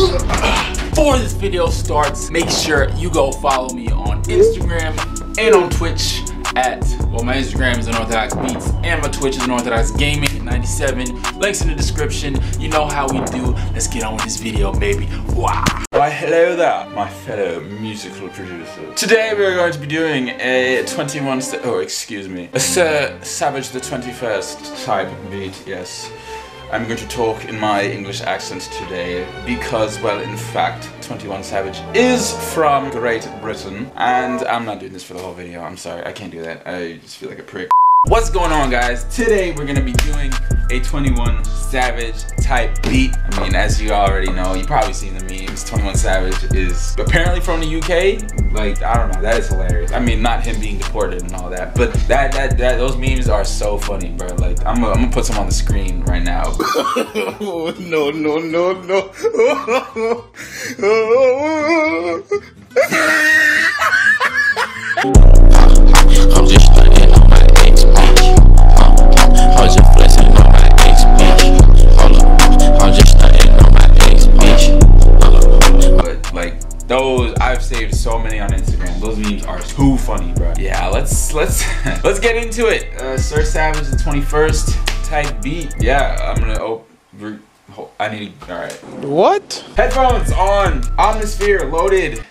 Before this video starts, make sure you go follow me on Instagram and on Twitch at, well, my Instagram is Unorthodox Beats and my Twitch is Unorthodox Gaming 97. Links in the description. You know how we do. Let's get on with this video, baby. Wow. Why, hello there, my fellow musical producers. Today we are going to be doing a 21 Savage the 21st type beat. Yes, I'm going to talk in my English accent today because, well, in fact, 21 Savage is from Great Britain, and I'm not doing this for the whole video. I'm sorry, I can't do that. I just feel like a prick. What's going on, guys? Today we're gonna be doing a 21 Savage type beat. I mean, as you already know, you probably seen the memes. 21 Savage is apparently from the UK. Like, I don't know, that is hilarious. I mean, not him being deported and all that, but those memes are so funny, bro. Like, I'm gonna put some on the screen right now. No. I'm just stunning on my ex bitch. I'm just flexing on my ex bitch. Hold up, I'm just stunning on my ex bitch. But like those, I've saved so many on Instagram. Those memes are too funny, bro. Yeah, let's get into it. Sir Savage the 21st type beat. Yeah, I'm gonna I need. All right. What? Headphones on. Omnisphere loaded.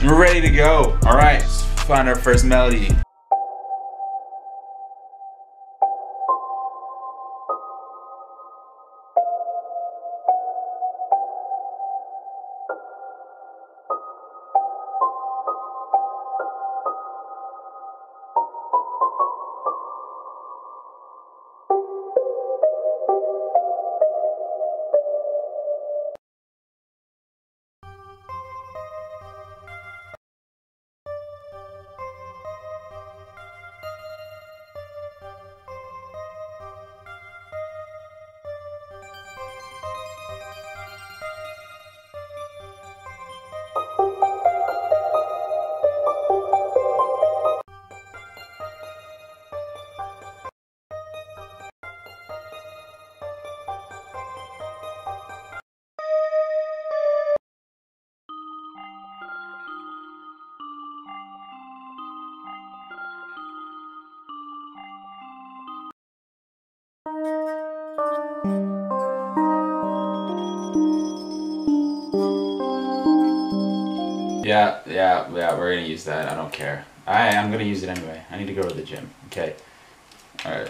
We're ready to go. All right, let's find our first melody. Yeah, we're gonna use that. I don't care. I'm gonna use it anyway. I need to go to the gym. Okay. Alright.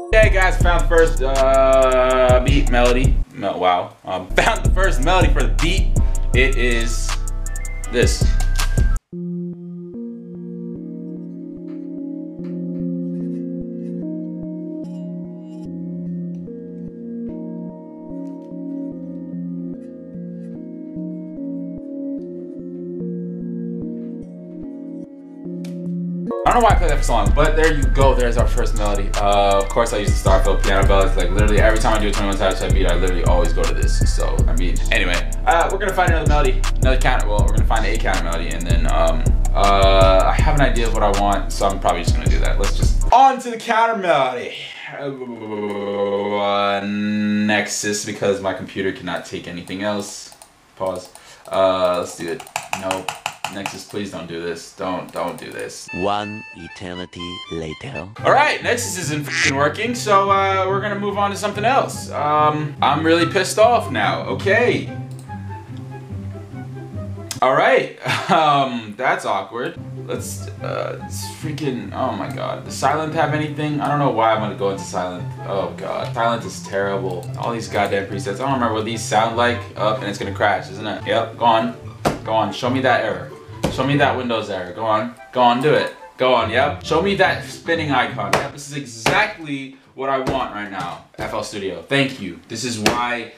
Okay, guys, found the first beat melody. Wow. Found the first melody for the beat. It is this. I don't know why I played that for so long, but there you go. There's our first melody. Of course, I use the Starfield piano bells. Like, literally every time I do a 21 Savage type beat, I literally always go to this. So, I mean, anyway, we're gonna find another melody, another counter. Well, we're gonna find a counter melody, and then I have an idea of what I want, so I'm probably just gonna do that. Let's just on to the counter melody. Nexus, because my computer cannot take anything else. Pause. Let's do it. Nope. Nexus, please don't do this. Don't do this. One eternity later. Alright, Nexus isn't f***ing working, so we're gonna move on to something else. I'm really pissed off now. Okay. Alright. That's awkward. Let's freaking, oh my god. Does Silent have anything? I don't know why I'm gonna go into Silent. Oh god. Silent is terrible. All these goddamn presets. I don't remember what these sound like. And it's gonna crash, isn't it? Yep, go on. Go on, show me that error. Show me that Windows error. Go on, do it. Go on, yep. Show me that spinning icon. Yep, this is exactly what I want right now. FL Studio, thank you. This is why.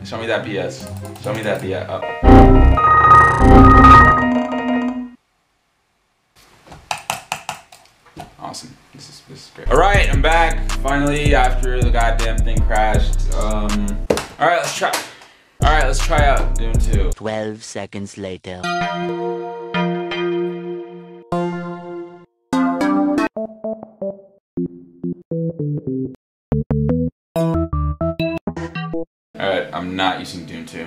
Show me that BS. Show me that BS. Awesome. This is great. All right, I'm back finally after the goddamn thing crashed. All right, let's try. All right, let's try out Doom 2. 12 seconds later. not using Doom 2.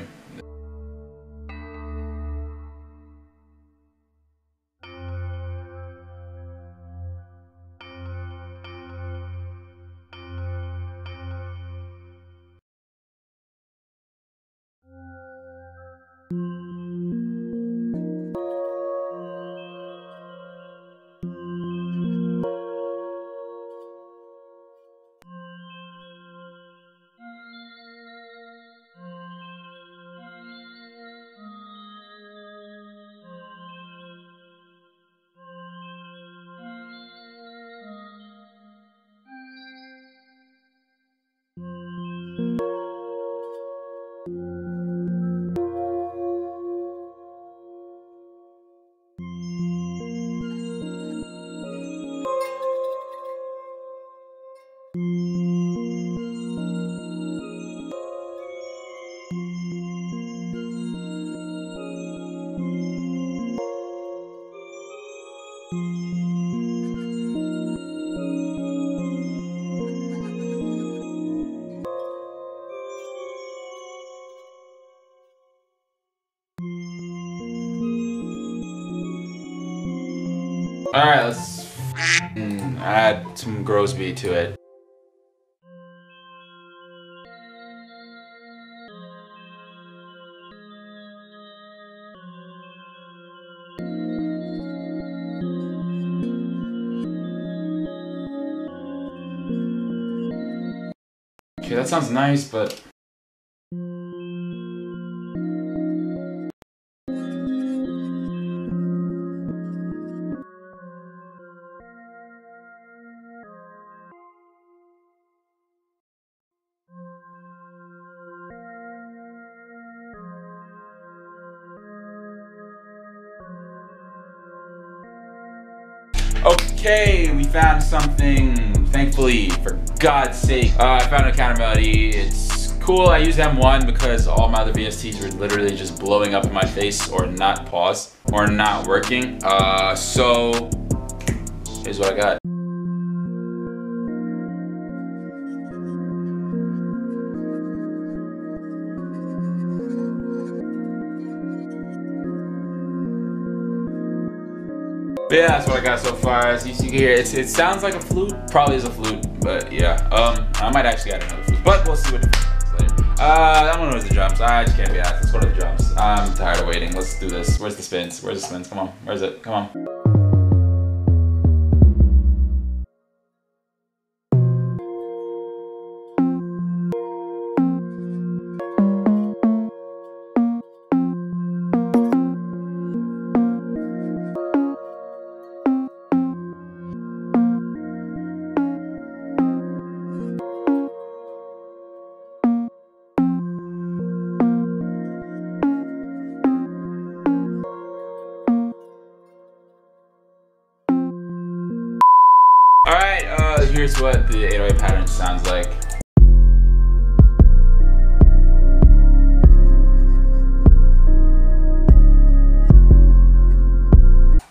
Alright, let's add some gross beat to it. Okay, that sounds nice, but okay, we found something, thankfully, for God's sake. I found a counter melody. It's cool. I use M1 because all my other VSTs were literally just blowing up in my face or not pause or not working. So here's what I got. But yeah, that's what I got so far. As you see here, it sounds like a flute. Probably is a flute, but yeah. I might actually add another flute, but we'll see what it is later. I'm gonna go to the drums. I just can't be asked. Let's go to the drums. I'm tired of waiting. Let's do this. Where's the spins? Where's the spins? Come on. Where's it? Come on. Alright, here's what the 808 pattern sounds like.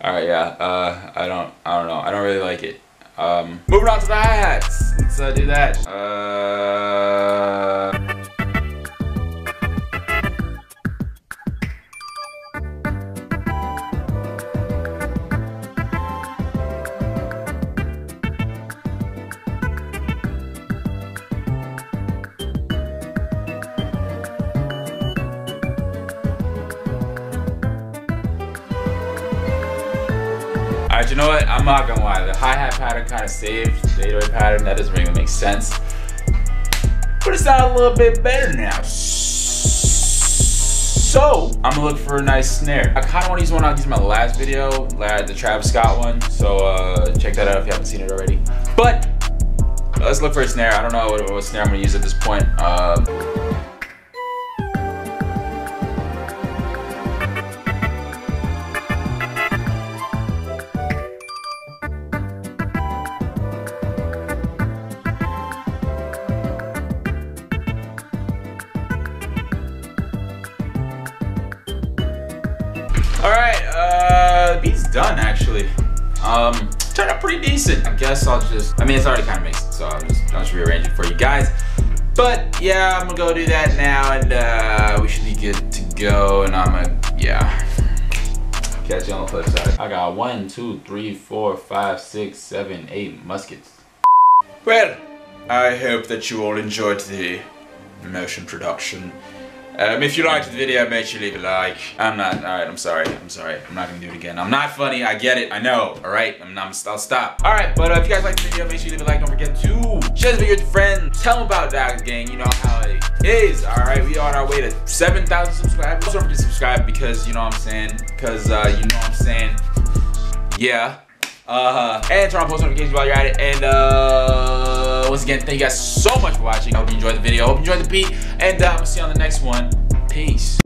Alright, yeah, I don't know. I don't really like it. Moving on to the hi-hats. Let's do that. Alright, you know what? I'm not gonna lie. The hi-hat pattern kind of saved the 808 pattern. That doesn't really make sense. But it sounds a little bit better now. So, I'm gonna look for a nice snare. I kind of want to use one I used in my last video, the Travis Scott one. So, check that out if you haven't seen it already. But, let's look for a snare. I don't know what snare I'm gonna use at this point. Alright, the beat's done actually. Turned out pretty decent. I guess I'll just, it's already kind of mixed, so I'll just rearrange it for you guys. But yeah, I'm gonna go do that now, and we should be good to go. And I'm gonna, yeah. Catch you on the flip side. I got 1, 2, 3, 4, 5, 6, 7, 8 muskets. Well, I hope that you all enjoyed the motion production. If you liked the video, make sure you leave a like. Alright, I'm sorry. I'm not gonna do it again. I'm not funny, I get it, I know, alright? I'll stop. Alright, but if you guys liked the video, make sure you leave a like. Don't forget to share this video with your friends. Tell them about that gang, you know how it is. Alright, we are on our way to 7,000 subscribers. Don't forget to subscribe because, you know what I'm saying? Because, you know what I'm saying? Yeah. And turn on post notifications while you're at it. And once again, thank you guys so much for watching. I hope you enjoyed the video. I hope you enjoyed the beat. And we'll see you on the next one. Peace.